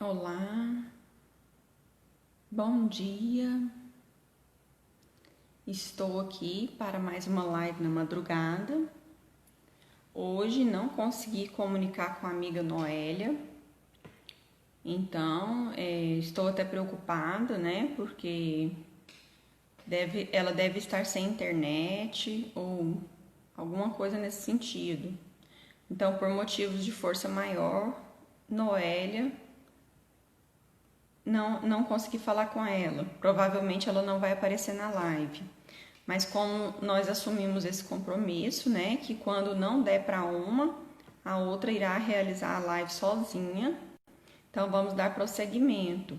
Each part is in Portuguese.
Olá, bom dia. Estou aqui para mais uma live na madrugada. Hoje não consegui comunicar com a amiga Noélia, então estou até preocupada, né? Porque ela deve estar sem internet ou alguma coisa nesse sentido. Então, por motivos de força maior, Noélia não consegui falar com ela. Provavelmente ela não vai aparecer na live. Mas como nós assumimos esse compromisso, né, que quando não der para uma, a outra irá realizar a live sozinha. Então vamos dar prosseguimento.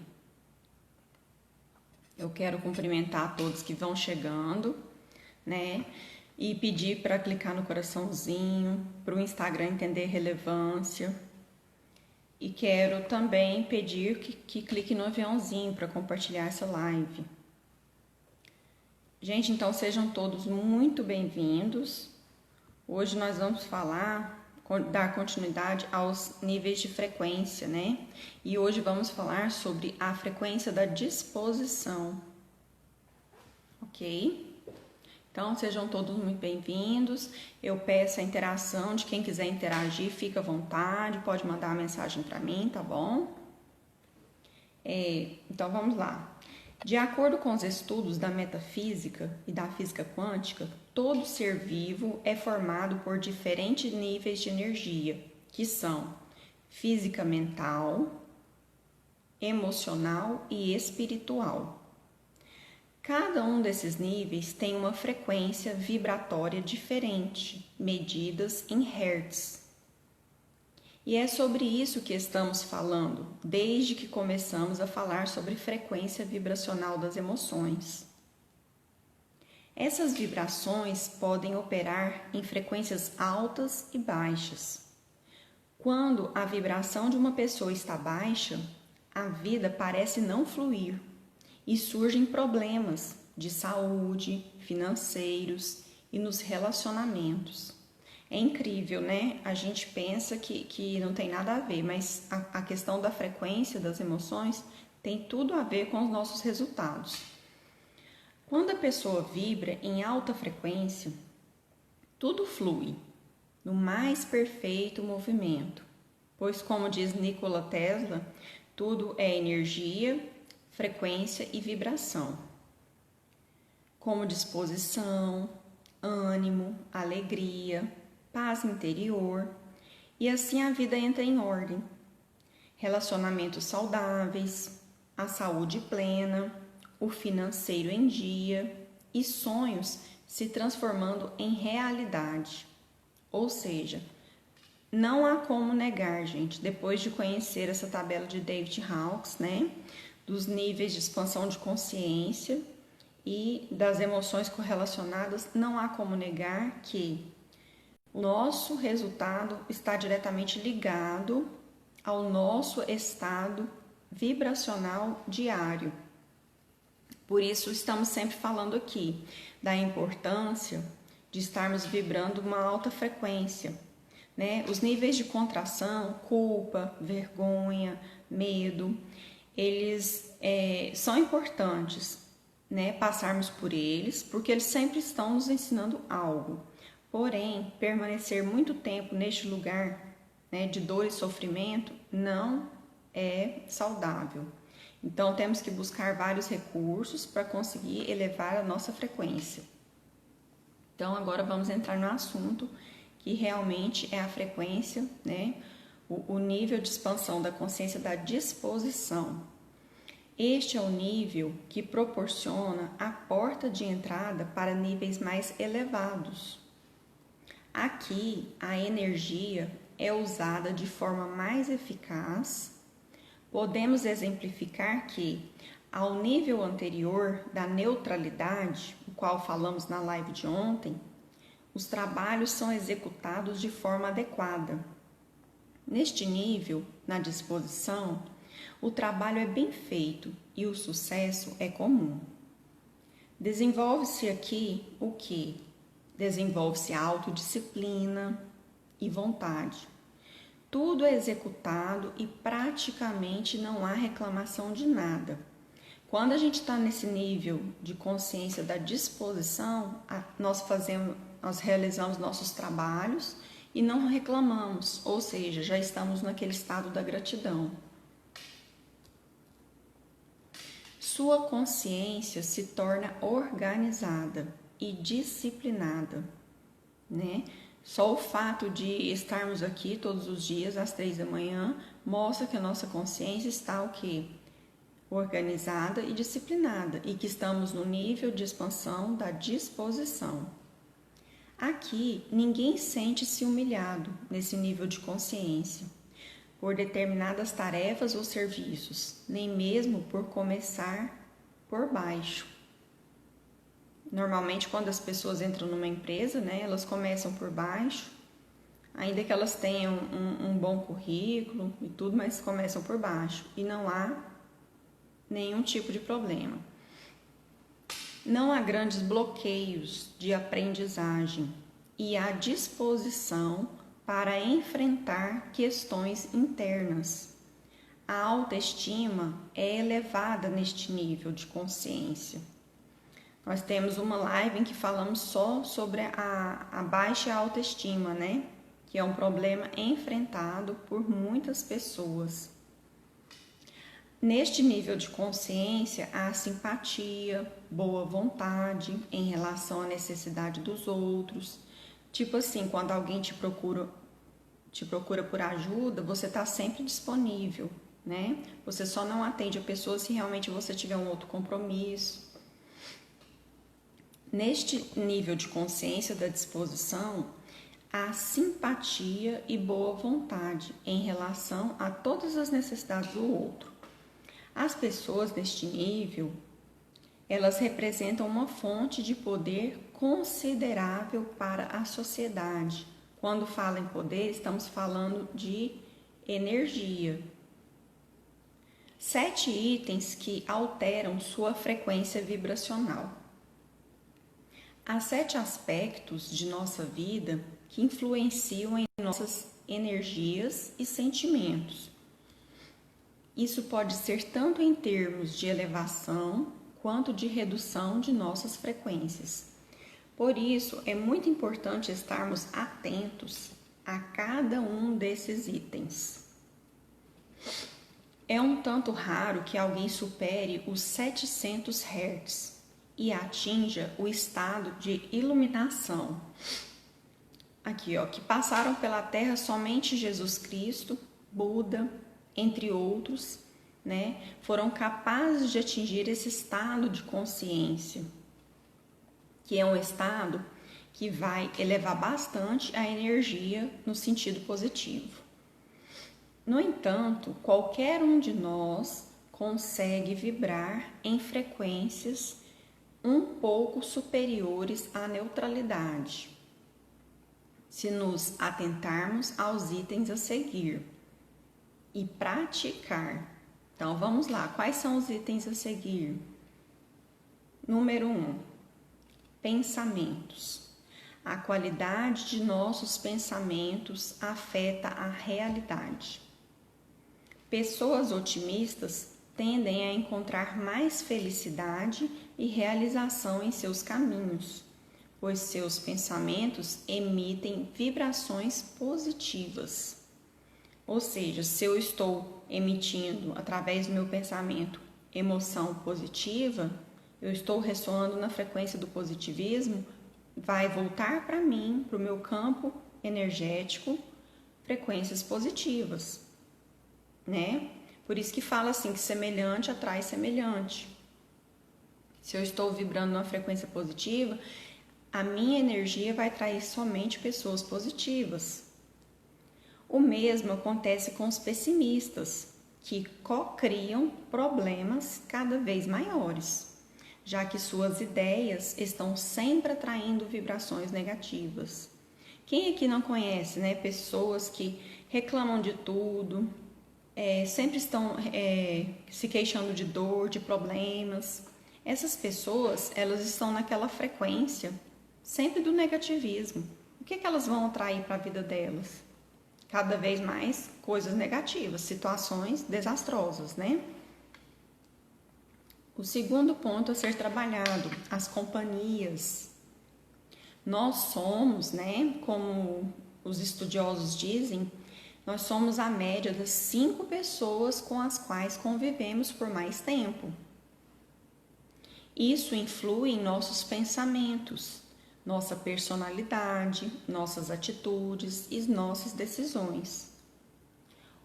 Eu quero cumprimentar todos que vão chegando, né, e pedir para clicar no coraçãozinho, para o Instagram entender relevância. E quero também pedir que clique no aviãozinho para compartilhar essa live. Gente, então sejam todos muito bem-vindos. Hoje nós vamos dar continuidade aos níveis de frequência, né? E hoje vamos falar sobre a frequência da disposição, ok? Então sejam todos muito bem-vindos. Eu peço a interação de quem quiser interagir, fica à vontade, pode mandar uma mensagem para mim, tá bom? Então vamos lá. De acordo com os estudos da metafísica e da física quântica, todo ser vivo é formado por diferentes níveis de energia, que são física mental, emocional e espiritual. Cada um desses níveis tem uma frequência vibratória diferente, medidas em hertz. E é sobre isso que estamos falando desde que começamos a falar sobre frequência vibracional das emoções. Essas vibrações podem operar em frequências altas e baixas. Quando a vibração de uma pessoa está baixa, a vida parece não fluir e surgem problemas de saúde, financeiros e nos relacionamentos. É incrível, né? A gente pensa que não tem nada a ver, mas a questão da frequência das emoções tem tudo a ver com os nossos resultados. Quando a pessoa vibra em alta frequência, tudo flui no mais perfeito movimento, pois, como diz Nikola Tesla, tudo é energia, frequência e vibração, como disposição, ânimo, alegria, paz interior, e assim a vida entra em ordem. Relacionamentos saudáveis, a saúde plena, o financeiro em dia e sonhos se transformando em realidade. Ou seja, não há como negar, gente, depois de conhecer essa tabela de David Hawkes, né, dos níveis de expansão de consciência e das emoções correlacionadas, não há como negar que o nosso resultado está diretamente ligado ao nosso estado vibracional diário. Por isso, estamos sempre falando aqui da importância de estarmos vibrando uma alta frequência, né? Os níveis de contração, culpa, vergonha, medo, eles são importantes, né? Passarmos por eles, porque eles sempre estão nos ensinando algo. Porém, permanecer muito tempo neste lugar, né, de dor e sofrimento não é saudável. Então, temos que buscar vários recursos para conseguir elevar a nossa frequência. Então, agora vamos entrar no assunto que realmente é a frequência, né, o nível de expansão da consciência da disposição. Este é o nível que proporciona a porta de entrada para níveis mais elevados. Aqui, a energia é usada de forma mais eficaz. Podemos exemplificar que, ao nível anterior da neutralidade, o qual falamos na live de ontem, os trabalhos são executados de forma adequada. Neste nível, na disposição, o trabalho é bem feito e o sucesso é comum. Desenvolve-se aqui o quê? Desenvolve-se a autodisciplina e vontade. Tudo é executado e praticamente não há reclamação de nada. Quando a gente está nesse nível de consciência da disposição, nós realizamos nossos trabalhos e não reclamamos, ou seja, já estamos naquele estado da gratidão. Sua consciência se torna organizada e disciplinada, né? Só o fato de estarmos aqui todos os dias às 3 da manhã mostra que a nossa consciência está o quê? Organizada e disciplinada e que estamos no nível de expansão da disposição. Aqui, ninguém sente-se humilhado nesse nível de consciência por determinadas tarefas ou serviços, nem mesmo por começar por baixo. Normalmente, quando as pessoas entram numa empresa, né, elas começam por baixo, ainda que elas tenham um bom currículo e tudo, mas começam por baixo e não há nenhum tipo de problema. Não há grandes bloqueios de aprendizagem e há disposição para enfrentar questões internas. A autoestima é elevada neste nível de consciência. Nós temos uma live em que falamos só sobre a baixa autoestima, né? Que é um problema enfrentado por muitas pessoas. Neste nível de consciência, há simpatia, boa vontade em relação à necessidade dos outros. Tipo assim, quando alguém te procura por ajuda, você está sempre disponível, né? Você só não atende a pessoa se realmente você tiver um outro compromisso. Neste nível de consciência da disposição, há simpatia e boa vontade em relação a todas as necessidades do outro. As pessoas neste nível, elas representam uma fonte de poder considerável para a sociedade. Quando fala em poder, estamos falando de energia. 7 itens que alteram sua frequência vibracional. Há 7 aspectos de nossa vida que influenciam em nossas energias e sentimentos. Isso pode ser tanto em termos de elevação quanto de redução de nossas frequências. Por isso, é muito importante estarmos atentos a cada um desses itens. É um tanto raro que alguém supere os 700 Hz e atinja o estado de iluminação. Aqui, que passaram pela Terra somente Jesus Cristo, Buda, entre outros, né, foram capazes de atingir esse estado de consciência, que é um estado que vai elevar bastante a energia no sentido positivo. No entanto, qualquer um de nós consegue vibrar em frequências um pouco superiores à neutralidade, se nos atentarmos aos itens a seguir e praticar. Então, vamos lá. Quais são os itens a seguir? Número 1. Pensamentos. A qualidade de nossos pensamentos afeta a realidade. Pessoas otimistas tendem a encontrar mais felicidade e realização em seus caminhos, pois seus pensamentos emitem vibrações positivas. Ou seja, se eu estou emitindo, através do meu pensamento, emoção positiva, eu estou ressoando na frequência do positivismo, vai voltar para mim, para o meu campo energético, frequências positivas, né? Por isso que fala assim, que semelhante atrai semelhante. Se eu estou vibrando numa frequência positiva, a minha energia vai atrair somente pessoas positivas. O mesmo acontece com os pessimistas, que co-criam problemas cada vez maiores, já que suas ideias estão sempre atraindo vibrações negativas. Quem aqui não conhece, né, pessoas que reclamam de tudo, sempre estão se queixando de dor, de problemas? Essas pessoas, elas estão naquela frequência sempre do negativismo. O que elas vão atrair para a vida delas? cada vez mais coisas negativas, situações desastrosas, né? O segundo ponto a ser trabalhado, as companhias. Nós somos, né, como os estudiosos dizem, nós somos a média das 5 pessoas com as quais convivemos por mais tempo. Isso influi em nossos pensamentos, nossa personalidade, nossas atitudes e nossas decisões.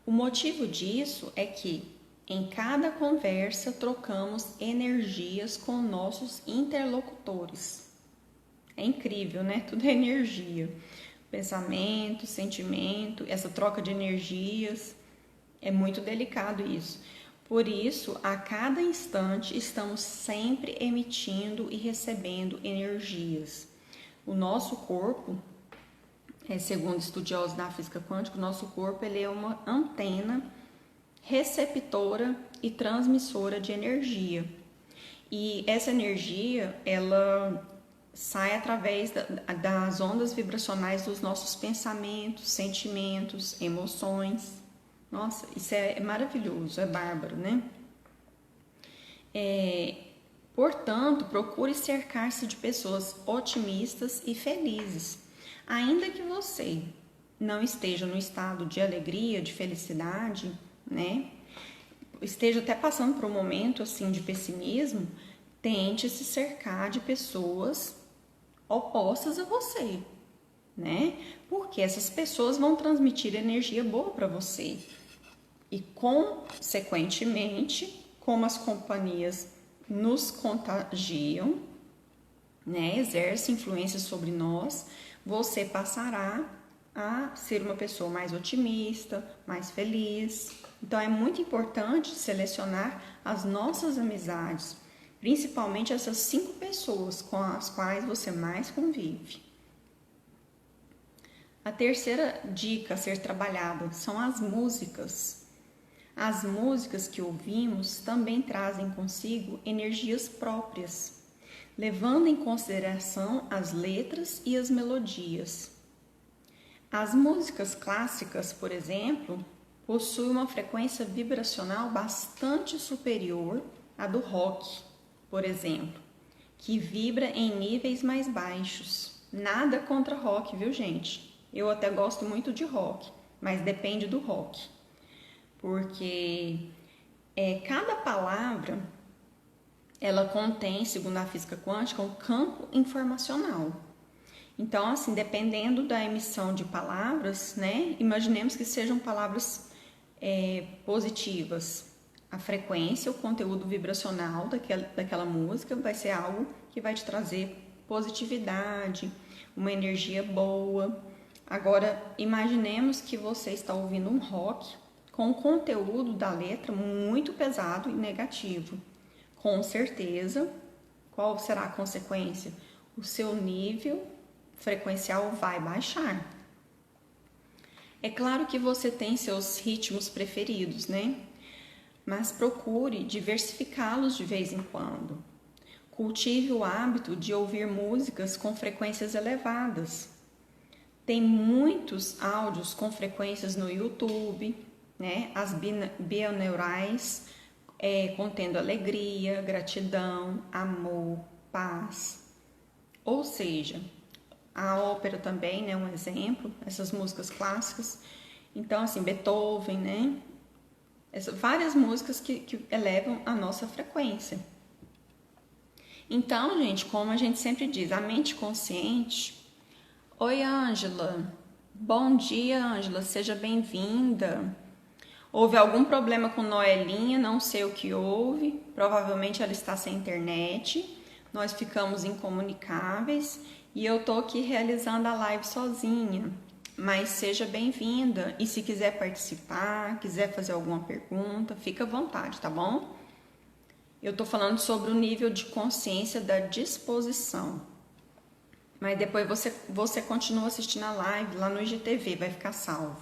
O motivo disso é que, em cada conversa, trocamos energias com nossos interlocutores. É incrível, né? Tudo é energia. Pensamento, sentimento, essa troca de energias. É muito delicado isso. Por isso, a cada instante, estamos sempre emitindo e recebendo energias. O nosso corpo, segundo estudiosos da física quântica, o nosso corpo ele é uma antena receptora e transmissora de energia. E essa energia, ela sai através das ondas vibracionais dos nossos pensamentos, sentimentos, emoções. Nossa, isso é maravilhoso, é bárbaro, né? Portanto, procure cercar-se de pessoas otimistas e felizes. Ainda que você não esteja no estado de alegria, de felicidade, né? Esteja até passando por um momento assim de pessimismo, tente se cercar de pessoas opostas a você, né? Porque essas pessoas vão transmitir energia boa para você. E consequentemente, como as companhias nos contagiam, né? Exercem influência sobre nós, você passará a ser uma pessoa mais otimista, mais feliz. Então é muito importante selecionar as nossas amizades, principalmente essas 5 pessoas com as quais você mais convive. A terceira dica a ser trabalhada são as músicas. As músicas que ouvimos também trazem consigo energias próprias, levando em consideração as letras e as melodias. As músicas clássicas, por exemplo, possuem uma frequência vibracional bastante superior à do rock, por exemplo, que vibra em níveis mais baixos. Nada contra rock, viu, gente? Eu até gosto muito de rock, mas depende do rock. Porque cada palavra, ela contém, segundo a física quântica, um campo informacional. Então, assim, dependendo da emissão de palavras, né? Imaginemos que sejam palavras positivas. A frequência, o conteúdo vibracional daquela música vai ser algo que vai te trazer positividade, uma energia boa. Agora, imaginemos que você está ouvindo um rock com o conteúdo da letra muito pesado e negativo. Com certeza, qual será a consequência? O seu nível frequencial vai baixar. É claro que você tem seus ritmos preferidos, né? Mas procure diversificá-los de vez em quando. Cultive o hábito de ouvir músicas com frequências elevadas. Tem muitos áudios com frequências no YouTube, né? As bioneurais contendo alegria, gratidão, amor, paz. Ou seja, a ópera também, né? Um exemplo, essas músicas clássicas. Então, assim, Beethoven, né? Várias músicas que elevam a nossa frequência. Então, gente, como a gente sempre diz, a mente consciente... Oi, Ângela. Bom dia, Ângela. Seja bem-vinda. Houve algum problema com Noelinha, não sei o que houve. Provavelmente ela está sem internet. Nós ficamos incomunicáveis e eu tô aqui realizando a live sozinha. Mas seja bem-vinda e se quiser participar, quiser fazer alguma pergunta, fica à vontade, tá bom? Eu tô falando sobre o nível de consciência da disposição. Mas depois você continua assistindo a live lá no IGTV, vai ficar salvo.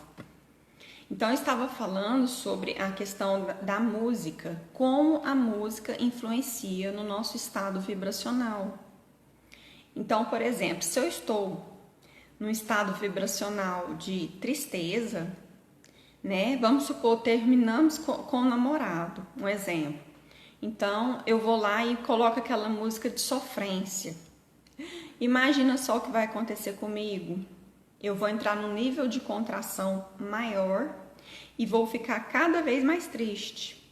Então, eu estava falando sobre a questão da música, como a música influencia no nosso estado vibracional. Então, por exemplo, se eu estou num estado vibracional de tristeza, né? Vamos supor, terminamos com o namorado, um exemplo. Então, eu vou lá e coloco aquela música de sofrência. Imagina só o que vai acontecer comigo. Eu vou entrar num nível de contração maior e vou ficar cada vez mais triste.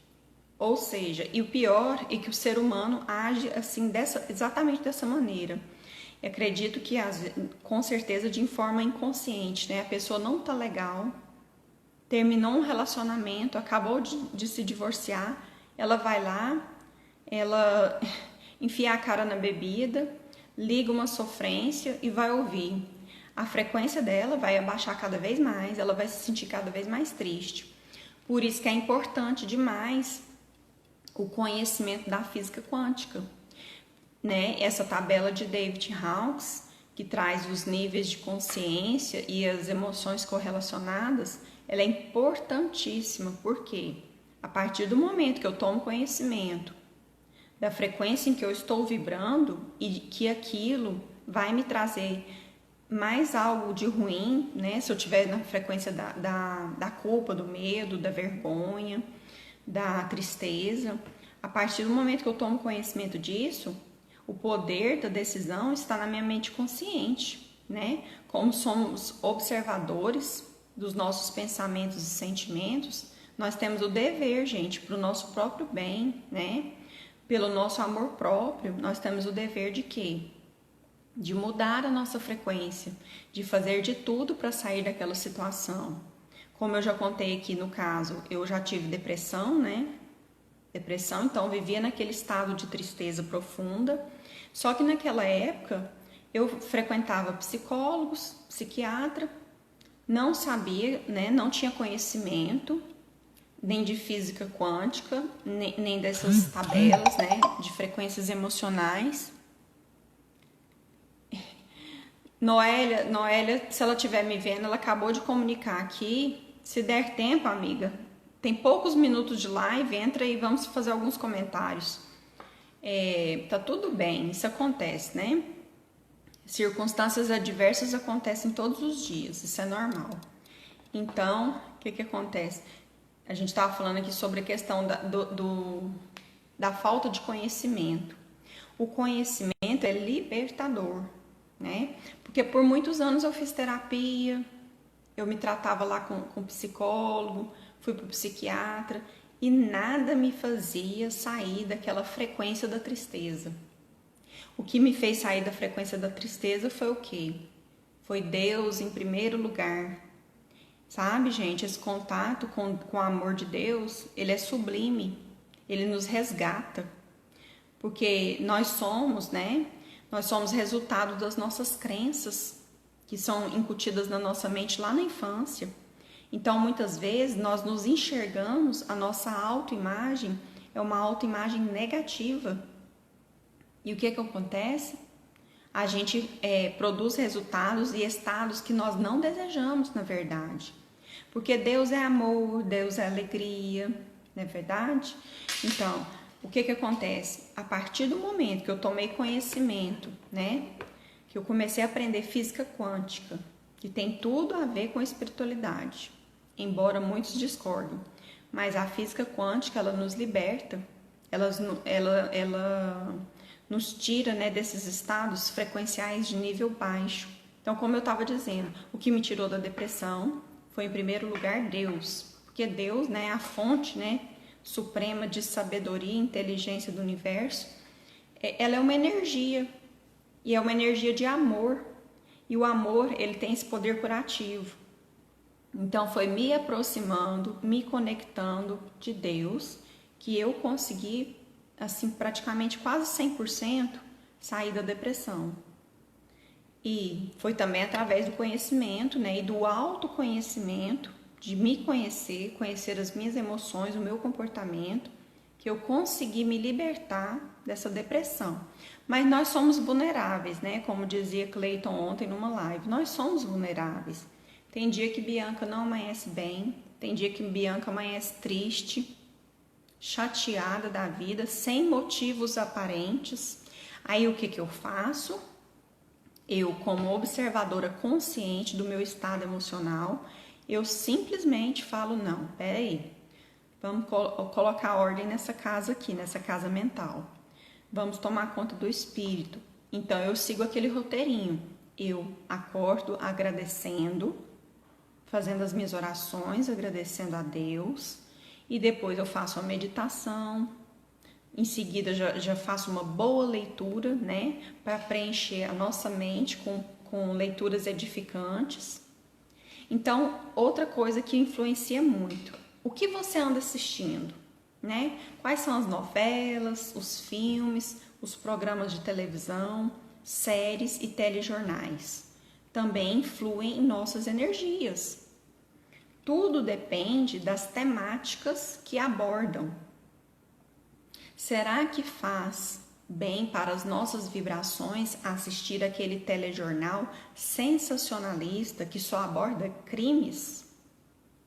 Ou seja, e o pior é que o ser humano age assim, exatamente dessa maneira. Eu acredito que, com certeza, de forma inconsciente, né? A pessoa não tá legal, terminou um relacionamento, acabou de se divorciar, ela vai lá, ela enfia a cara na bebida, liga uma sofrência e vai ouvir. A frequência dela vai abaixar cada vez mais, ela vai se sentir cada vez mais triste. Por isso que é importante demais o conhecimento da física quântica, né? Essa tabela de David Hawkes, que traz os níveis de consciência e as emoções correlacionadas, ela é importantíssima, porque a partir do momento que eu tomo conhecimento da frequência em que eu estou vibrando e que aquilo vai me trazer mais algo de ruim, né? Se eu estiver na frequência da culpa, do medo, da vergonha, da tristeza, a partir do momento que eu tomo conhecimento disso, o poder da decisão está na minha mente consciente, né? Como somos observadores dos nossos pensamentos e sentimentos, nós temos o dever, gente, para o nosso próprio bem, né? Pelo nosso amor próprio, nós temos o dever de quê? De mudar a nossa frequência, de fazer de tudo para sair daquela situação. Como eu já contei aqui no caso, eu já tive depressão, né? Depressão, então vivia naquele estado de tristeza profunda. Só que naquela época eu frequentava psicólogos, psiquiatra, não sabia, né? Não tinha conhecimento nem de física quântica, nem dessas tabelas, né? De frequências emocionais. Noélia, se ela estiver me vendo, ela acabou de comunicar aqui. Se der tempo, amiga, tem poucos minutos de live, entra e vamos fazer alguns comentários. Tá tudo bem, isso acontece, né? Circunstâncias adversas acontecem todos os dias, isso é normal. Então, o que acontece? A gente estava falando aqui sobre a questão da falta de conhecimento. O conhecimento é libertador, né? Porque por muitos anos eu fiz terapia, eu me tratava lá com psicólogo, fui para o psiquiatra e nada me fazia sair daquela frequência da tristeza. O que me fez sair da frequência da tristeza foi o quê? Foi Deus em primeiro lugar. Sabe, gente, esse contato com o amor de Deus, ele é sublime, ele nos resgata. Porque nós somos, né? Nós somos resultado das nossas crenças que são incutidas na nossa mente lá na infância. Então, muitas vezes, nós nos enxergamos, a nossa autoimagem é uma autoimagem negativa. E o que acontece? A gente produz resultados e estados que nós não desejamos, na verdade. Porque Deus é amor, Deus é alegria, não é verdade? Então, o que acontece? A partir do momento que eu tomei conhecimento, né? Que eu comecei a aprender física quântica, que tem tudo a ver com espiritualidade, embora muitos discordem. Mas a física quântica, ela nos liberta, ela nos tira, né, desses estados frequenciais de nível baixo. Então, como eu estava dizendo, o que me tirou da depressão foi, em primeiro lugar, Deus. Porque Deus, né, é a fonte, né, suprema de sabedoria e inteligência do universo. Ela é uma energia, e é uma energia de amor. E o amor, ele tem esse poder curativo. Então, foi me aproximando, me conectando de Deus, que eu consegui, assim, praticamente quase 100% sair da depressão. E foi também através do conhecimento, né, e do autoconhecimento, de me conhecer, conhecer as minhas emoções, o meu comportamento, que eu consegui me libertar dessa depressão. Mas nós somos vulneráveis, né? Como dizia Cleiton ontem numa live, nós somos vulneráveis. Tem dia que Bianca não amanhece bem, tem dia que Bianca amanhece triste, chateada da vida, sem motivos aparentes. Aí o que eu faço? Eu, como observadora consciente do meu estado emocional, eu simplesmente falo, não, peraí, vamos colocar ordem nessa casa aqui, nessa casa mental. Vamos tomar conta do espírito. Então, eu sigo aquele roteirinho. Eu acordo agradecendo, fazendo as minhas orações, agradecendo a Deus. E depois eu faço a meditação. Em seguida, já faço uma boa leitura, né? Para preencher a nossa mente com leituras edificantes. Então, outra coisa que influencia muito. O que você anda assistindo, né? Quais são as novelas, os filmes, os programas de televisão, séries e telejornais? Também influem em nossas energias. Tudo depende das temáticas que abordam. Será que faz bem para as nossas vibrações assistir aquele telejornal sensacionalista que só aborda crimes?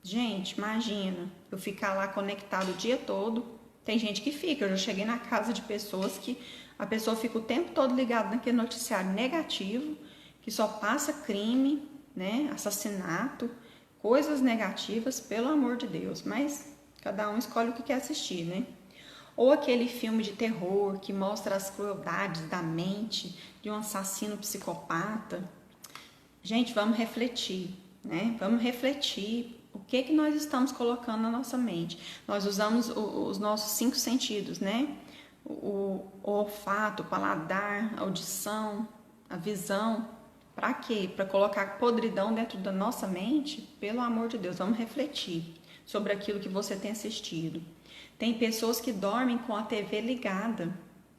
Gente, imagina, eu ficar lá conectado o dia todo. Tem gente que fica, eu já cheguei na casa de pessoas que a pessoa fica o tempo todo ligada naquele noticiário negativo, que só passa crime, né, assassinato, coisas negativas, pelo amor de Deus. Mas cada um escolhe o que quer assistir, né? Ou aquele filme de terror que mostra as crueldades da mente de um assassino psicopata. Gente, vamos refletir, né? Vamos refletir o que nós estamos colocando na nossa mente. Nós usamos os nossos 5 sentidos, né? O olfato, o paladar, a audição, a visão. Para quê? Para colocar podridão dentro da nossa mente? Pelo amor de Deus, vamos refletir sobre aquilo que você tem assistido. Tem pessoas que dormem com a TV ligada.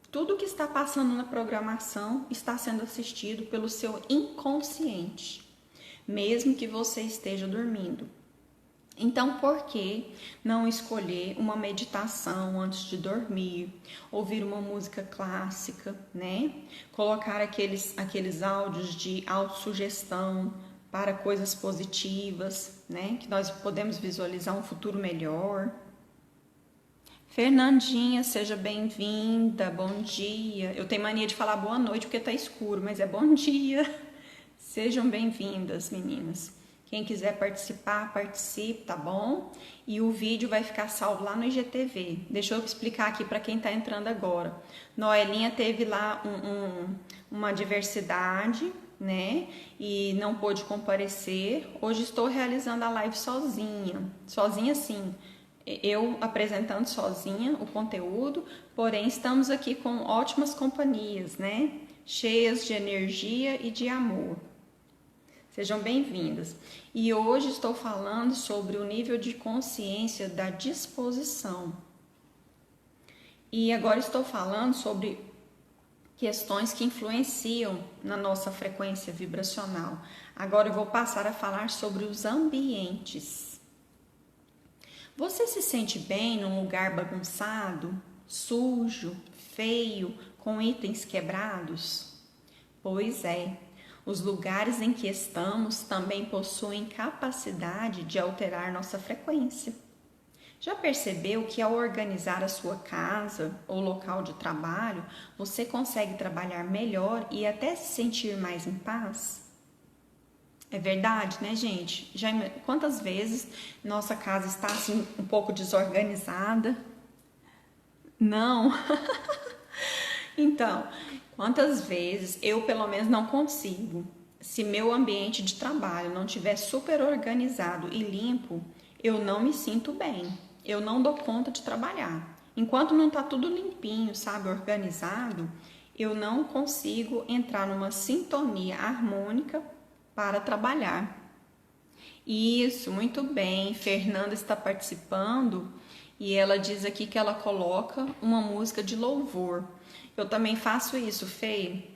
Tudo que está passando na programação está sendo assistido pelo seu inconsciente, mesmo que você esteja dormindo. Então, por que não escolher uma meditação antes de dormir, ouvir uma música clássica, né? Colocar aqueles áudios de autossugestão para coisas positivas, né? Que nós podemos visualizar um futuro melhor. Fernandinha, seja bem-vinda, bom dia. Eu tenho mania de falar boa noite porque tá escuro, mas é bom dia. Sejam bem-vindas, meninas. Quem quiser participar, participe, tá bom? E o vídeo vai ficar salvo lá no IGTV. Deixa eu explicar aqui para quem tá entrando agora. Noelinha teve lá uma diversidade, né? E não pôde comparecer. Hoje estou realizando a live sozinha. Sozinha sim. Eu apresentando sozinha o conteúdo, porém estamos aqui com ótimas companhias, né? Cheias de energia e de amor. Sejam bem-vindas. E hoje estou falando sobre o nível de consciência da disposição. E agora estou falando sobre questões que influenciam na nossa frequência vibracional. Agora eu vou passar a falar sobre os ambientes. Você se sente bem num lugar bagunçado, sujo, feio, com itens quebrados? Pois é, os lugares em que estamos também possuem capacidade de alterar nossa frequência. Já percebeu que ao organizar a sua casa ou local de trabalho, você consegue trabalhar melhor e até se sentir mais em paz? É verdade, né, gente? Quantas vezes nossa casa está assim um pouco desorganizada? Não. Então, quantas vezes eu pelo menos não consigo? Se meu ambiente de trabalho não estiver super organizado e limpo, eu não me sinto bem. Eu não dou conta de trabalhar. Enquanto não está tudo limpinho, sabe, organizado, eu não consigo entrar numa sintonia harmônica para trabalhar. Isso, muito bem. Fernanda está participando e ela diz aqui que ela coloca uma música de louvor. Eu também faço isso, Fê.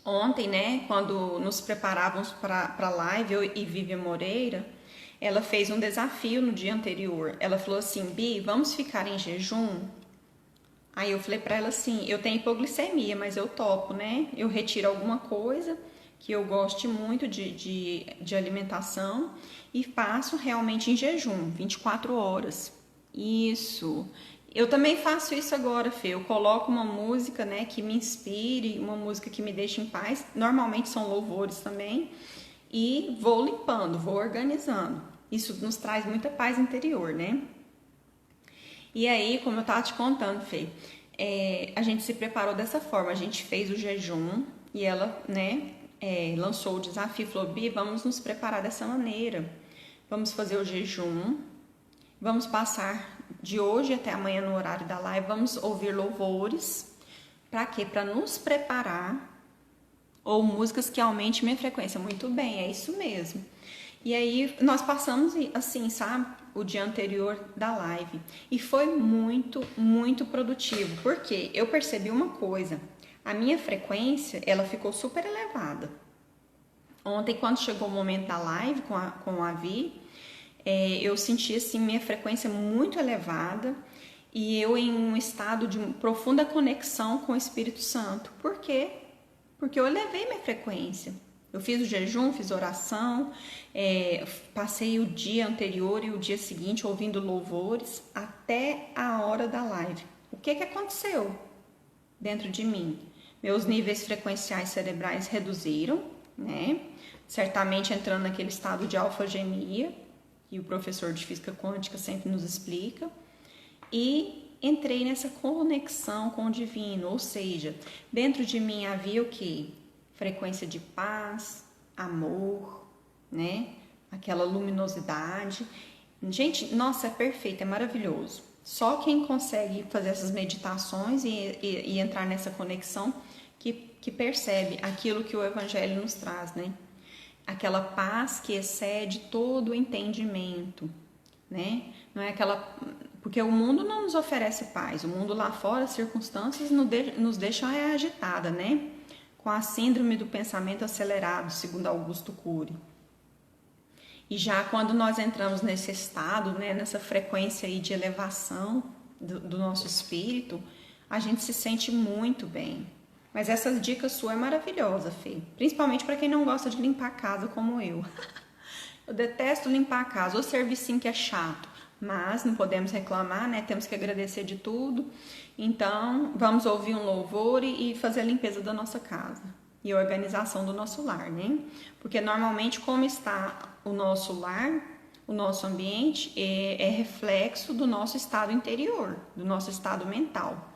Ontem, né, quando nos preparávamos para a live, eu e Vivian Moreira, ela fez um desafio no dia anterior. Ela falou assim, Bi, vamos ficar em jejum? Aí eu falei para ela assim, eu tenho hipoglicemia, mas eu topo, né? Eu retiro alguma coisa que eu goste muito de alimentação e passo realmente em jejum, 24 horas. Isso. Eu também faço isso agora, Fê. Eu coloco uma música, né, que me inspire, uma música que me deixe em paz. Normalmente são louvores também. E vou limpando, vou organizando. Isso nos traz muita paz interior, né? E aí, como eu tava te contando, Fê, a gente se preparou dessa forma. A gente fez o jejum e ela, né, lançou o desafio, falou, Bi, vamos nos preparar dessa maneira. Vamos fazer o jejum, vamos passar de hoje até amanhã no horário da live, vamos ouvir louvores. Para quê? Para nos preparar, ou músicas que aumentem minha frequência. Muito bem, é isso mesmo. E aí nós passamos assim, sabe, o dia anterior da live. E foi muito, muito produtivo. Porque eu percebi uma coisa, a minha frequência, ela ficou super elevada. Ontem, quando chegou o momento da live com a Vi, eu senti assim minha frequência muito elevada e eu em um estado de profunda conexão com o Espírito Santo. Por quê? Porque eu elevei minha frequência. Eu fiz o jejum, fiz oração, passei o dia anterior e o dia seguinte ouvindo louvores até a hora da live. O que aconteceu dentro de mim? Meus níveis frequenciais cerebrais reduziram, né? Certamente entrando naquele estado de alfagenia, que o professor de física quântica sempre nos explica, e entrei nessa conexão com o divino, ou seja, dentro de mim havia o quê? Frequência de paz, amor, né? Aquela luminosidade. Gente, nossa, é perfeito, é maravilhoso. Só quem consegue fazer essas meditações e entrar nessa conexão que percebe aquilo que o Evangelho nos traz, né? Aquela paz que excede todo o entendimento, né? Não é aquela... Porque o mundo não nos oferece paz. O mundo lá fora, as circunstâncias nos deixam agitada, né? Com a síndrome do pensamento acelerado, segundo Augusto Cury. E já quando nós entramos nesse estado, né, nessa frequência aí de elevação do nosso espírito, a gente se sente muito bem. Mas essas dicas suas é maravilhosa, Fê. Principalmente para quem não gosta de limpar a casa como eu. Eu detesto limpar a casa. O servicinho que é chato. Mas não podemos reclamar, né? Temos que agradecer de tudo. Então, vamos ouvir um louvor e fazer a limpeza da nossa casa. E a organização do nosso lar, né? Porque normalmente como está o nosso lar, o nosso ambiente, é reflexo do nosso estado interior, do nosso estado mental.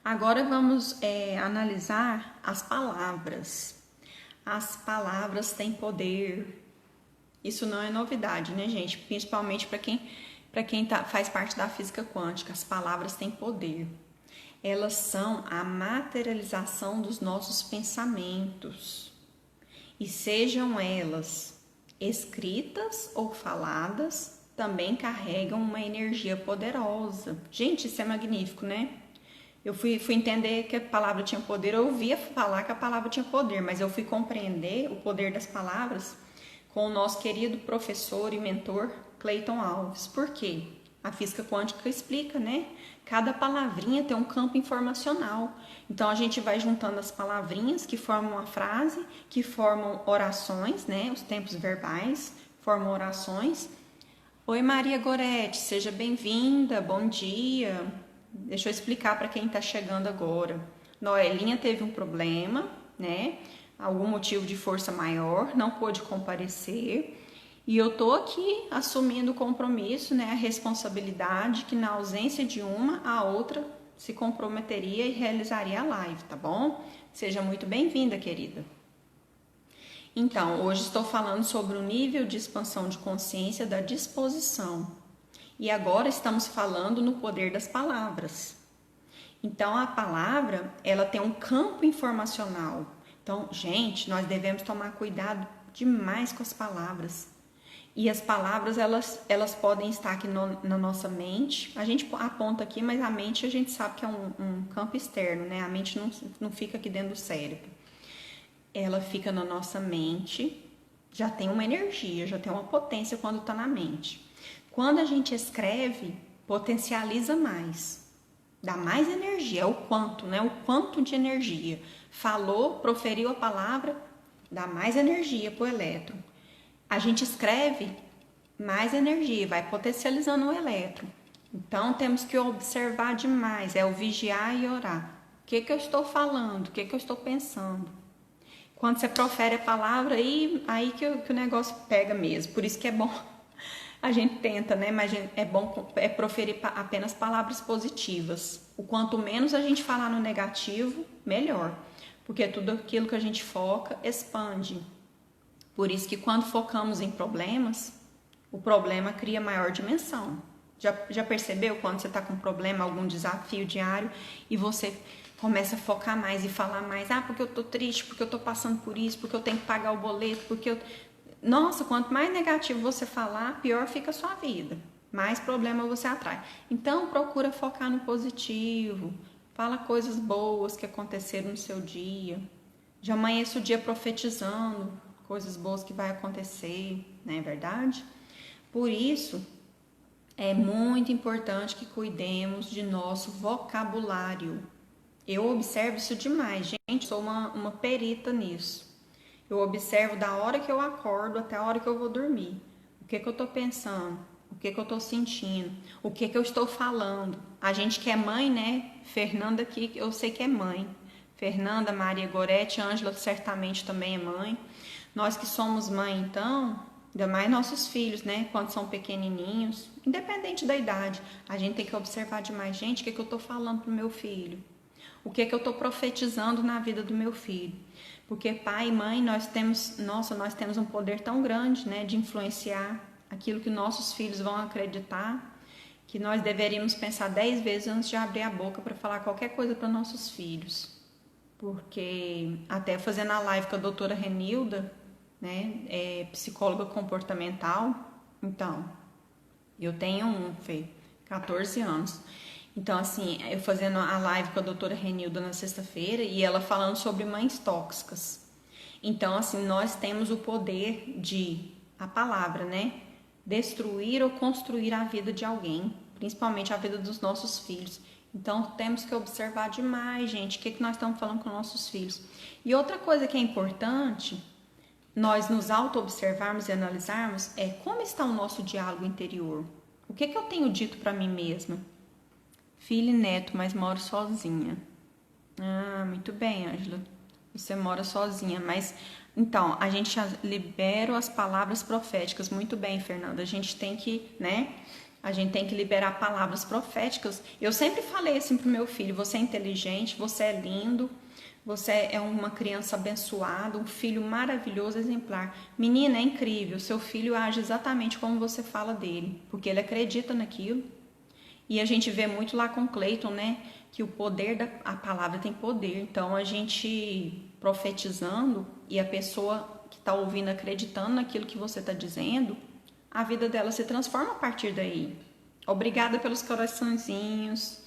Agora vamos analisar as palavras. As palavras têm poder. Isso não é novidade, né, gente? Principalmente para quem faz parte da física quântica. As palavras têm poder. Elas são a materialização dos nossos pensamentos. E sejam elas escritas ou faladas, também carregam uma energia poderosa. Gente, isso é magnífico, né? Eu fui entender que a palavra tinha poder, eu ouvia falar que a palavra tinha poder, mas eu fui compreender o poder das palavras com o nosso querido professor e mentor Clayton Alves. Por quê? A física quântica explica, né? Cada palavrinha tem um campo informacional. Então a gente vai juntando as palavrinhas que formam uma frase, que formam orações, né? Os tempos verbais formam orações. Oi, Maria Gorete, seja bem-vinda, bom dia. Deixa eu explicar para quem está chegando agora. Noelinha teve um problema, né? Algum motivo de força maior, não pôde comparecer. E eu tô aqui assumindo o compromisso, né? A responsabilidade que na ausência de uma, a outra se comprometeria e realizaria a live, tá bom? Seja muito bem-vinda, querida. Então, hoje estou falando sobre o nível de expansão de consciência da disposição. E agora estamos falando no poder das palavras. Então, a palavra, ela tem um campo informacional. Então, gente, nós devemos tomar cuidado demais com as palavras. E as palavras, elas podem estar aqui na nossa mente. A gente aponta aqui, mas a mente a gente sabe que é um campo externo, né? A mente não fica aqui dentro do cérebro. Ela fica na nossa mente, já tem uma energia, já tem uma potência quando está na mente. Quando a gente escreve, potencializa mais, dá mais energia, é o quanto, né? O quanto de energia. Falou, proferiu a palavra, dá mais energia para o elétron. A gente escreve, mais energia, vai potencializando o elétron. Então temos que observar demais, é o vigiar e orar. O que eu estou falando? O que eu estou pensando? Quando você profere a palavra, aí que o negócio pega mesmo. Por isso que é bom, a gente tenta, né? Mas é bom proferir apenas palavras positivas. O quanto menos a gente falar no negativo, melhor. Porque tudo aquilo que a gente foca, expande. Por isso que quando focamos em problemas, o problema cria maior dimensão. Já percebeu quando você está com um problema, algum desafio diário, e você começa a focar mais e falar mais, porque eu tô triste, porque eu tô passando por isso, porque eu tenho que pagar o boleto, porque eu... Nossa, quanto mais negativo você falar, pior fica a sua vida, mais problema você atrai. Então procura focar no positivo, fala coisas boas que aconteceram no seu dia, já amanheça o dia profetizando coisas boas que vai acontecer, não é verdade? Por isso, é muito importante que cuidemos de nosso vocabulário. Eu observo isso demais, gente, sou uma perita nisso. Eu observo da hora que eu acordo até a hora que eu vou dormir. O que eu estou pensando, o que eu estou sentindo, o que eu estou falando. A gente que é mãe, né? Fernanda aqui, eu sei que é mãe. Fernanda, Maria Gorete, Ângela certamente também é mãe. Nós que somos mãe, então, ainda mais nossos filhos, né? Quando são pequenininhos, independente da idade, a gente tem que observar demais. Gente, o que eu estou falando pro meu filho? O que eu estou profetizando na vida do meu filho? Porque pai e mãe, nós temos um poder tão grande, né, de influenciar aquilo que nossos filhos vão acreditar, que nós deveríamos pensar 10 vezes antes de abrir a boca para falar qualquer coisa para nossos filhos. Porque até fazendo a live com a doutora Renilda, né, psicóloga comportamental, então, eu tenho 14 anos. Então, assim, eu fazendo a live com a doutora Renilda na sexta-feira e ela falando sobre mães tóxicas. Então, assim, nós temos o poder de, a palavra, né? Destruir ou construir a vida de alguém, principalmente a vida dos nossos filhos. Então, temos que observar demais, gente, o que nós estamos falando com nossos filhos. E outra coisa que é importante, nós nos auto-observarmos e analisarmos, é como está o nosso diálogo interior. O que eu tenho dito para mim mesma? Filho e neto, mas moro sozinha. Muito bem, Ângela. Você mora sozinha, mas... Então, a gente libera as palavras proféticas. Muito bem, Fernanda. A gente tem que, né? A gente tem que liberar palavras proféticas. Eu sempre falei assim pro meu filho, você é inteligente, você é lindo, você é uma criança abençoada, um filho maravilhoso, exemplar. Menina, é incrível, seu filho age exatamente como você fala dele, porque ele acredita naquilo. E a gente vê muito lá com Cleiton, né? Que o poder a palavra tem poder. Então, a gente profetizando e a pessoa que está ouvindo acreditando naquilo que você está dizendo, a vida dela se transforma a partir daí. Obrigada pelos coraçõezinhos.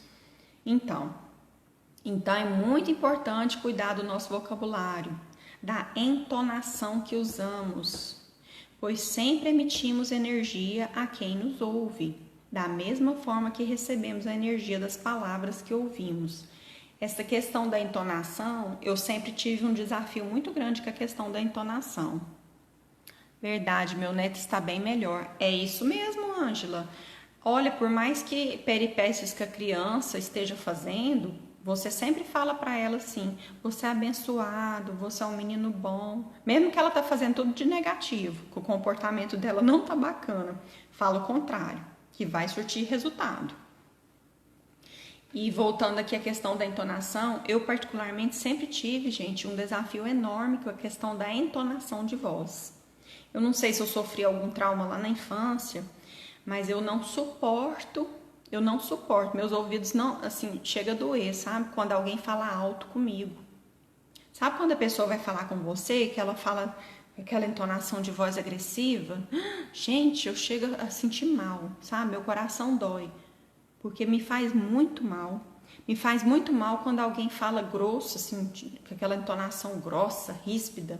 Então é muito importante cuidar do nosso vocabulário, da entonação que usamos, pois sempre emitimos energia a quem nos ouve, da mesma forma que recebemos a energia das palavras que ouvimos. Essa questão da entonação, eu sempre tive um desafio muito grande com a questão da entonação. Verdade, meu neto está bem melhor. É isso mesmo, Ângela. Olha, por mais que peripécias que a criança esteja fazendo, você sempre fala para ela assim, você é abençoado, você é um menino bom. Mesmo que ela tá fazendo tudo de negativo, que o comportamento dela não tá bacana, fala o contrário, que vai surtir resultado. E voltando aqui à questão da entonação, eu particularmente sempre tive, gente, um desafio enorme com a questão da entonação de voz. Eu não sei se eu sofri algum trauma lá na infância, mas eu não suporto, meus ouvidos não, assim, chega a doer, sabe? Quando alguém fala alto comigo. Sabe quando a pessoa vai falar com você, que ela fala aquela entonação de voz agressiva? Gente, eu chego a sentir mal, sabe? Meu coração dói, porque me faz muito mal. Me faz muito mal quando alguém fala grosso, assim, com aquela entonação grossa, ríspida.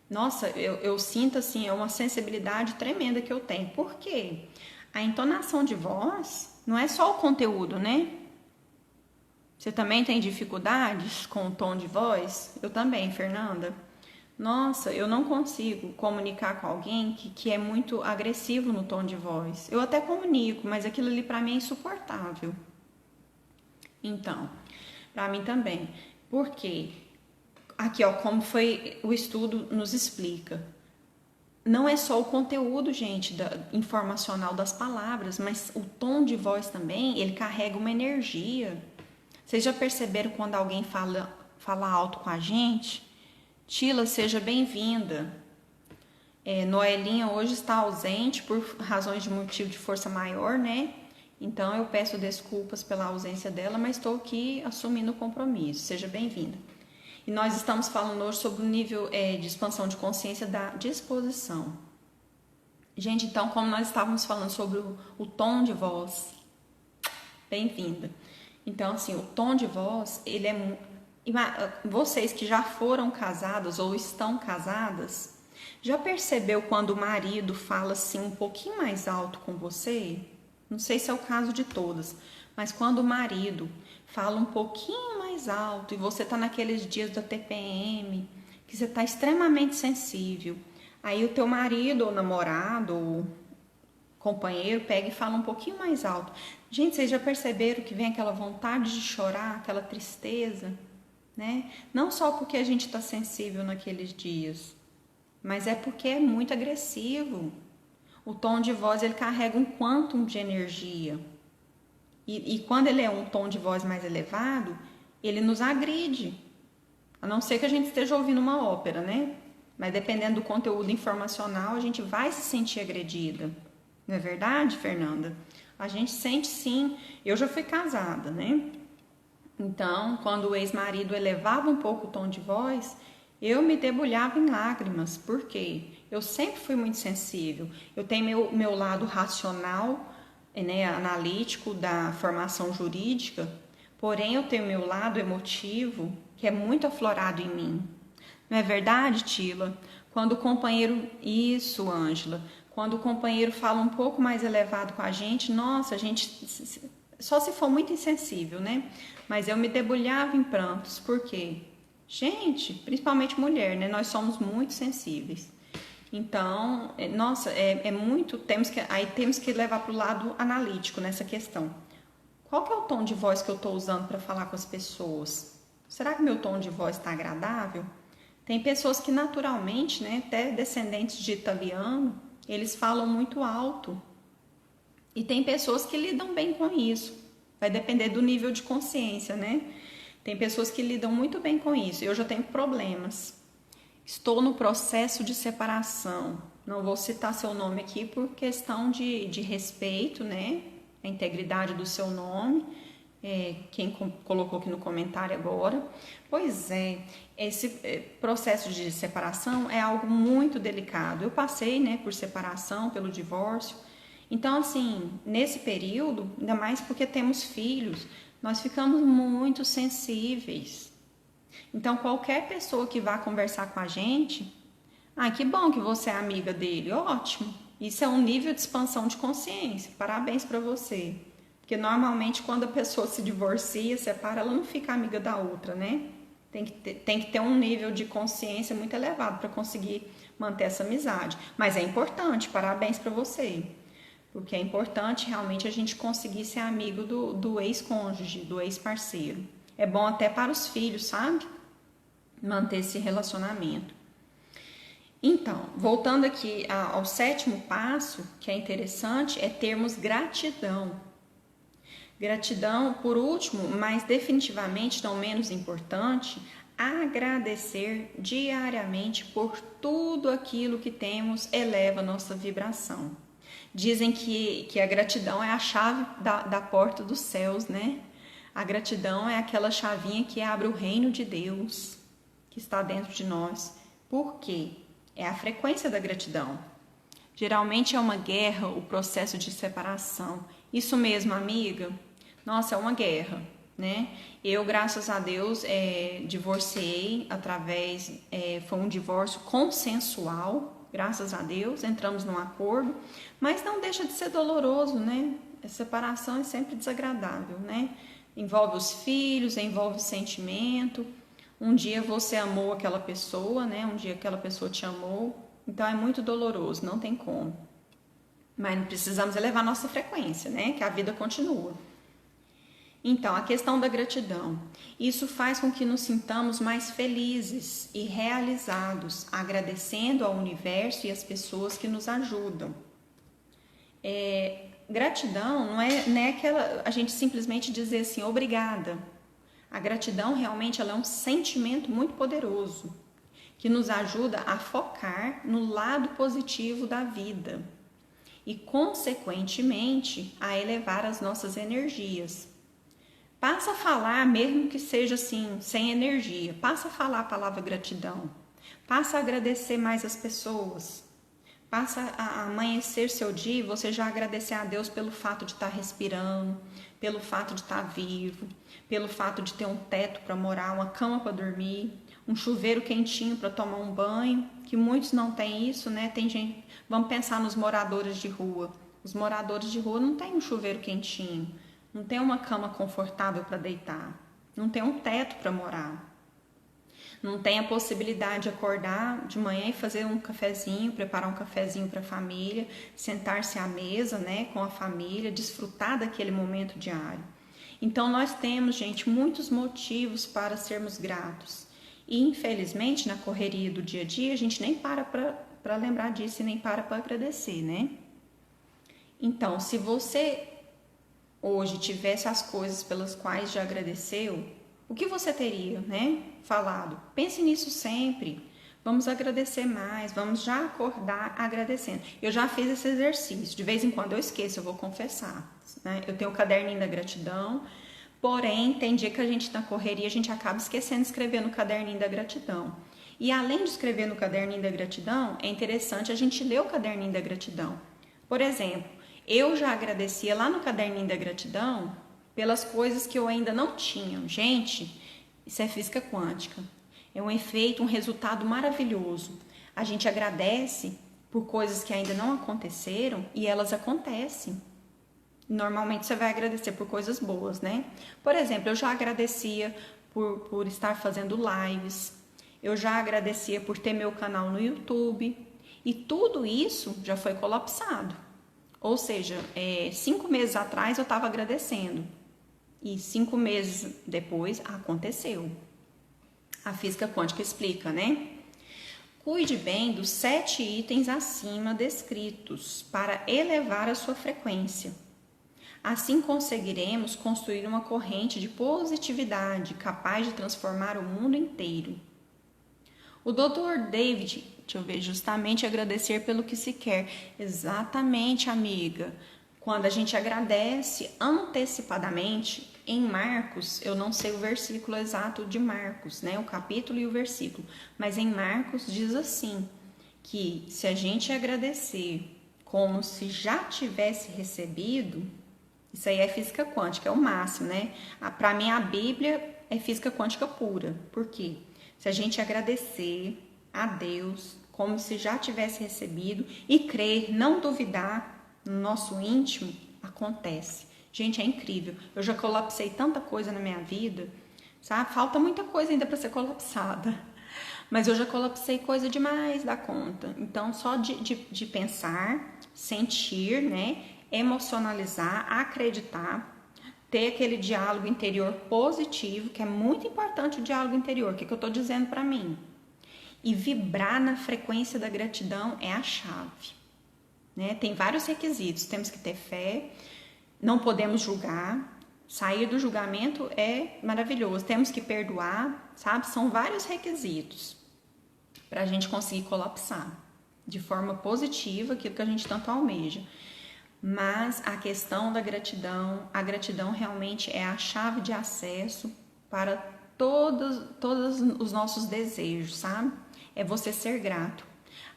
Nossa, eu sinto assim, é uma sensibilidade tremenda que eu tenho. Por quê? A entonação de voz não é só o conteúdo, né? Você também tem dificuldades com o tom de voz? Eu também, Fernanda. Nossa, eu não consigo comunicar com alguém que é muito agressivo no tom de voz. Eu até comunico, mas aquilo ali para mim é insuportável. Então, para mim também. Por quê? Aqui, ó, como foi o estudo nos explica. Não é só o conteúdo, gente, informacional das palavras, mas o tom de voz também, ele carrega uma energia. Vocês já perceberam quando alguém fala alto com a gente? Tila, seja bem-vinda. Noelinha hoje está ausente por razões de motivo de força maior, né? Então eu peço desculpas pela ausência dela, mas estou aqui assumindo o compromisso. Seja bem-vinda. E nós estamos falando hoje sobre o nível de expansão de consciência da disposição. Gente, então, como nós estávamos falando sobre o tom de voz, bem-vinda. Então, assim, o tom de voz, ele é... Vocês que já foram casadas ou estão casadas, já percebeu quando o marido fala assim um pouquinho mais alto com você? Não sei se é o caso de todas, mas quando o marido fala um pouquinho mais alto e você tá naqueles dias da TPM, que você tá extremamente sensível, aí o teu marido ou namorado ou companheiro pega e fala um pouquinho mais alto. Gente, vocês já perceberam que vem aquela vontade de chorar, aquela tristeza, né? Não só porque a gente tá sensível naqueles dias, mas é porque é muito agressivo. O tom de voz, ele carrega um quantum de energia. E quando ele é um tom de voz mais elevado, ele nos agride. A não ser que a gente esteja ouvindo uma ópera, né? Mas dependendo do conteúdo informacional, a gente vai se sentir agredida. Não é verdade, Fernanda? A gente sente sim. Eu já fui casada, né? Então, quando o ex-marido elevava um pouco o tom de voz, eu me debulhava em lágrimas. Por quê? Eu sempre fui muito sensível. Eu tenho meu lado racional, né, analítico da formação jurídica, porém eu tenho meu lado emotivo, que é muito aflorado em mim. Não é verdade, Tila? Quando o companheiro... Isso, Ângela. Quando o companheiro fala um pouco mais elevado com a gente, nossa, a gente... Só se for muito insensível, né? Mas eu me debulhava em prantos. Por quê? Gente, principalmente mulher, né? Nós somos muito sensíveis. Então, nossa, é muito... Aí temos que levar para o lado analítico nessa questão. Qual que é o tom de voz que eu estou usando para falar com as pessoas? Será que meu tom de voz está agradável? Tem pessoas que naturalmente, né, até descendentes de italiano, eles falam muito alto. E tem pessoas que lidam bem com isso. Vai depender do nível de consciência, né? Tem pessoas que lidam muito bem com isso. Eu já tenho problemas. Estou no processo de separação. Não vou citar seu nome aqui por questão de respeito, né? A integridade do seu nome. Quem colocou aqui no comentário agora. Pois é, esse processo de separação é algo muito delicado. Eu passei, né, por separação, pelo divórcio. Então, assim, nesse período, ainda mais porque temos filhos, nós ficamos muito sensíveis. Então, qualquer pessoa que vá conversar com a gente, que bom que você é amiga dele, ótimo. Isso é um nível de expansão de consciência, parabéns para você. Porque normalmente quando a pessoa se divorcia, separa, ela não fica amiga da outra, né? Tem que ter um nível de consciência muito elevado para conseguir manter essa amizade. Mas é importante, parabéns para você. Porque é importante realmente a gente conseguir ser amigo do ex-cônjuge, do ex-parceiro. É bom até para os filhos, sabe? Manter esse relacionamento. Então, voltando aqui ao sétimo passo, que é interessante, é termos gratidão. Gratidão, por último, mas definitivamente não menos importante, agradecer diariamente por tudo aquilo que temos eleva nossa vibração. Dizem que a gratidão é a chave da porta dos céus, né? A gratidão é aquela chavinha que abre o reino de Deus que está dentro de nós. Por quê? É a frequência da gratidão. Geralmente é uma guerra o processo de separação. Isso mesmo, amiga? Nossa, é uma guerra, né? Eu, graças a Deus, divorciei foi um divórcio consensual. Graças a Deus, entramos num acordo, mas não deixa de ser doloroso, né? A separação é sempre desagradável, né? Envolve os filhos, envolve o sentimento. Um dia você amou aquela pessoa, né? Um dia aquela pessoa te amou. Então é muito doloroso, não tem como. Mas não precisamos elevar nossa frequência, né? Que a vida continua. Então, a questão da gratidão. Isso faz com que nos sintamos mais felizes e realizados, agradecendo ao universo e às pessoas que nos ajudam. Gratidão não é aquela a gente simplesmente dizer assim, obrigada. A gratidão realmente ela é um sentimento muito poderoso que nos ajuda a focar no lado positivo da vida e, consequentemente, a elevar as nossas energias. Passa a falar, mesmo que seja assim, sem energia, passa a falar a palavra gratidão, passa a agradecer mais as pessoas, passa a amanhecer seu dia e você já agradecer a Deus pelo fato de estar respirando, pelo fato de estar vivo, pelo fato de ter um teto para morar, uma cama para dormir, um chuveiro quentinho para tomar um banho, que muitos não têm isso, né? Tem gente, vamos pensar nos moradores de rua. Os moradores de rua não têm um chuveiro quentinho, não tem uma cama confortável para deitar, não tem um teto para morar. Não tem a possibilidade de acordar de manhã e fazer um cafezinho, preparar um cafezinho para a família, sentar-se à mesa, né, com a família, desfrutar daquele momento diário. Então nós temos, gente, muitos motivos para sermos gratos. E infelizmente, na correria do dia a dia, a gente nem para lembrar disso e nem para agradecer, né? Então, se você hoje tivesse as coisas pelas quais já agradeceu, o que você teria, né, falado? Pense nisso sempre. Vamos agradecer mais, vamos já acordar agradecendo. Eu já fiz esse exercício, de vez em quando eu esqueço, eu vou confessar, né? Eu tenho o caderninho da gratidão, porém, tem dia que a gente na correria, a gente acaba esquecendo de escrever no caderninho da gratidão. E além de escrever no caderninho da gratidão, é interessante a gente ler o caderninho da gratidão. Por exemplo, eu já agradecia lá no caderninho da gratidão pelas coisas que eu ainda não tinha. Gente, isso é física quântica. É um efeito, um resultado maravilhoso. A gente agradece por coisas que ainda não aconteceram e elas acontecem. Normalmente você vai agradecer por coisas boas, né? Por exemplo, eu já agradecia por estar fazendo lives. Eu já agradecia por ter meu canal no YouTube. E tudo isso já foi colapsado. Ou seja, 5 meses atrás eu estava agradecendo. E 5 meses depois aconteceu. A física quântica explica, né? Cuide bem dos 7 itens acima descritos para elevar a sua frequência. Assim conseguiremos construir uma corrente de positividade capaz de transformar o mundo inteiro. O Dr. David, justamente agradecer pelo que se quer. Exatamente, amiga. Quando a gente agradece antecipadamente, em Marcos, eu não sei o versículo exato de Marcos, né? O capítulo e o versículo, mas em Marcos diz assim, que se a gente agradecer como se já tivesse recebido, isso aí é física quântica, é o máximo, né? Para mim a Bíblia é física quântica pura. Por quê? Se a gente agradecer a Deus como se já tivesse recebido e crer, não duvidar no nosso íntimo, acontece. Gente, é incrível. Eu já colapsei tanta coisa na minha vida, sabe? Falta muita coisa ainda para ser colapsada. Mas eu já colapsei coisa demais da conta. Então, só de pensar, sentir, né? Emocionalizar, acreditar, ter aquele diálogo interior positivo, que é muito importante o diálogo interior. O que eu estou dizendo para mim? E vibrar na frequência da gratidão é a chave. Né? Tem vários requisitos. Temos que ter fé, não podemos julgar. Sair do julgamento é maravilhoso. Temos que perdoar, sabe? São vários requisitos para a gente conseguir colapsar de forma positiva aquilo que a gente tanto almeja. Mas a questão da gratidão, a gratidão realmente é a chave de acesso para todos os nossos desejos, sabe? É você ser grato.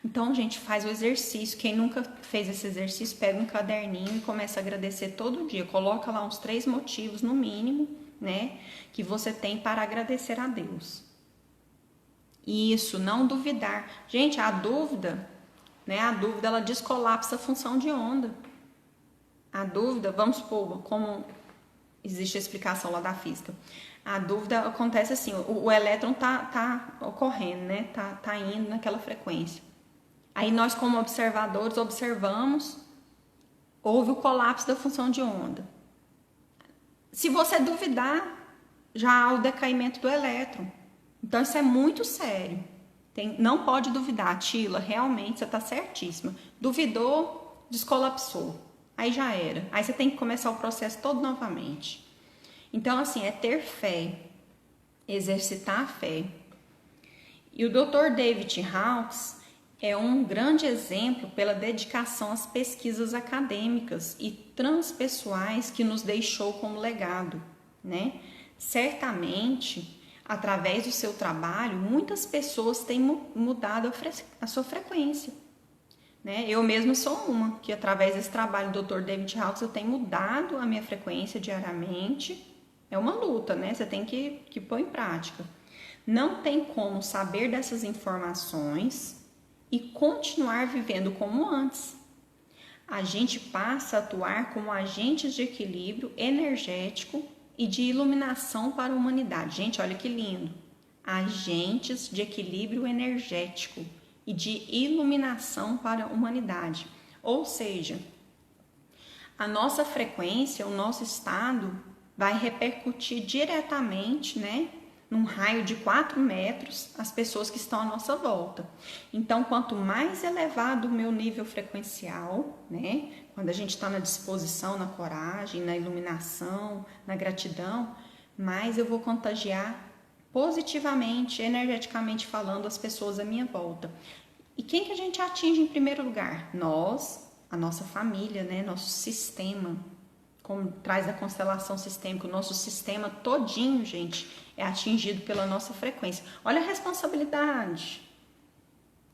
Então, gente, faz o exercício. Quem nunca fez esse exercício, pega um caderninho e começa a agradecer todo dia. Coloca lá uns 3 motivos, no mínimo, né? Que você tem para agradecer a Deus. Isso, não duvidar. Gente, a dúvida, né? A dúvida, ela descolapsa a função de onda. A dúvida, vamos supor, como existe a explicação lá da física. A dúvida acontece assim, o elétron tá ocorrendo, né? Tá indo naquela frequência. Aí nós, como observadores, observamos, houve o colapso da função de onda. Se você duvidar, já há o decaimento do elétron. Então isso é muito sério. Não pode duvidar, Tila, realmente você está certíssima. Duvidou, descolapsou. Aí já era. Aí você tem que começar o processo todo novamente. Então, assim, é ter fé, exercitar a fé. E o Dr. David Hawkes é um grande exemplo pela dedicação às pesquisas acadêmicas e transpessoais que nos deixou como legado, né? Certamente, através do seu trabalho, muitas pessoas têm mudado a sua frequência, né? Eu mesma sou uma, que através desse trabalho do Dr. David Hawkes eu tenho mudado a minha frequência diariamente. É uma luta, né? Você tem que pôr em prática. Não tem como saber dessas informações e continuar vivendo como antes. A gente passa a atuar como agentes de equilíbrio energético e de iluminação para a humanidade. Gente, olha que lindo. Agentes de equilíbrio energético e de iluminação para a humanidade. Ou seja, a nossa frequência, o nosso estado vai repercutir diretamente, né, num raio de 4 metros, as pessoas que estão à nossa volta. Então, quanto mais elevado o meu nível frequencial, né, quando a gente está na disposição, na coragem, na iluminação, na gratidão, mais eu vou contagiar positivamente, energeticamente falando, as pessoas à minha volta. E quem que a gente atinge em primeiro lugar? Nós, a nossa família, né, nosso sistema. Como traz da constelação sistêmica, o nosso sistema todinho, gente, é atingido pela nossa frequência. Olha a responsabilidade,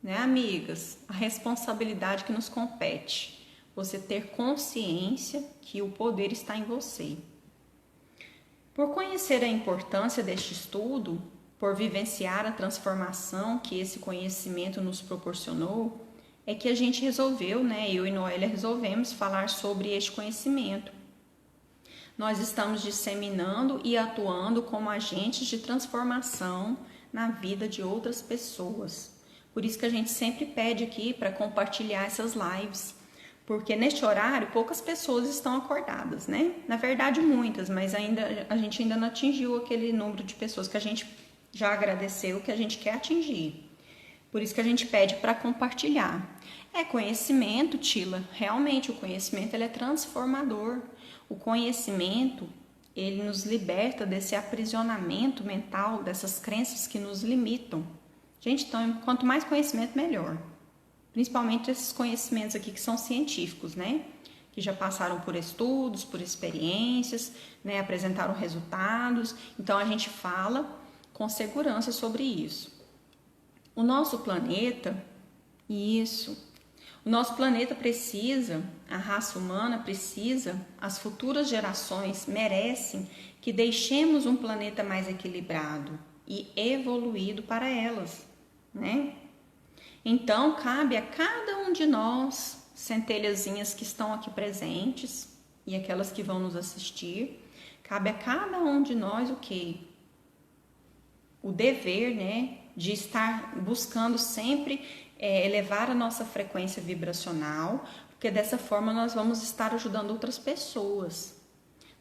né, amigas? A responsabilidade que nos compete. Você ter consciência que o poder está em você. Por conhecer a importância deste estudo, por vivenciar a transformação que esse conhecimento nos proporcionou, é que a gente resolveu, né, eu e Noélia resolvemos falar sobre este conhecimento. Nós estamos disseminando e atuando como agentes de transformação na vida de outras pessoas. Por isso que a gente sempre pede aqui para compartilhar essas lives, porque neste horário poucas pessoas estão acordadas, né? Na verdade muitas, mas a gente ainda não atingiu aquele número de pessoas que a gente já agradeceu, que a gente quer atingir. Por isso que a gente pede para compartilhar. É conhecimento, Tila. Realmente o conhecimento ele é transformador. O conhecimento, ele nos liberta desse aprisionamento mental, dessas crenças que nos limitam. Gente, então, quanto mais conhecimento, melhor. Principalmente esses conhecimentos aqui que são científicos, né? Que já passaram por estudos, por experiências, né? Apresentaram resultados. Então, a gente fala com segurança sobre isso. O nosso planeta, o nosso planeta precisa, a raça humana precisa, as futuras gerações merecem que deixemos um planeta mais equilibrado e evoluído para elas, né? Então, cabe a cada um de nós, centelhazinhas que estão aqui presentes e aquelas que vão nos assistir, cabe a cada um de nós o quê? O dever, né, de estar buscando sempre elevar a nossa frequência vibracional, porque dessa forma nós vamos estar ajudando outras pessoas.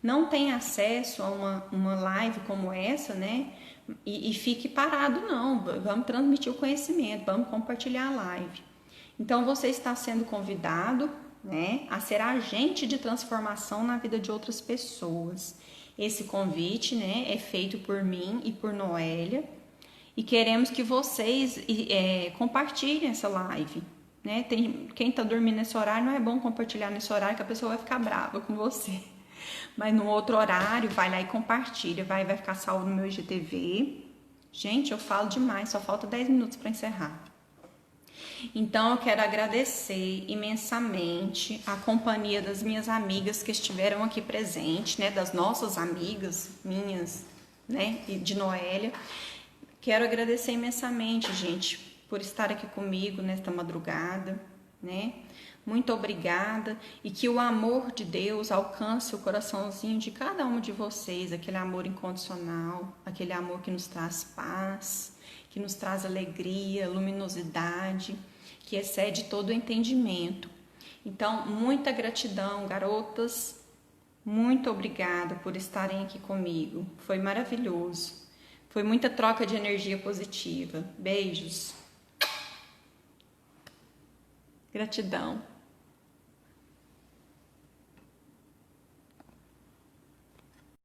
Não tem acesso a uma live como essa, né? E fique parado, não. Vamos transmitir o conhecimento, vamos compartilhar a live. Então você está sendo convidado, né, a ser agente de transformação na vida de outras pessoas. Esse convite, né, é feito por mim e por Noélia. E queremos que vocês compartilhem essa live, né? Quem está dormindo nesse horário, não é bom compartilhar nesse horário que a pessoa vai ficar brava com você. Mas no outro horário, vai lá e compartilha, vai ficar salvo no meu IGTV. Gente, eu falo demais, só falta 10 minutos para encerrar. Então, eu quero agradecer imensamente a companhia das minhas amigas que estiveram aqui presentes, né? Das nossas amigas, minhas, né? E de Noélia. Quero agradecer imensamente, gente, por estar aqui comigo nesta madrugada, né? muito obrigada e que o amor de Deus alcance o coraçãozinho de cada um de vocês, aquele amor incondicional, aquele amor que nos traz paz, que nos traz alegria, luminosidade, que excede todo o entendimento. Então, muita gratidão, garotas, muito obrigada por estarem aqui comigo, foi maravilhoso, foi muita troca de energia positiva. Beijos. Gratidão.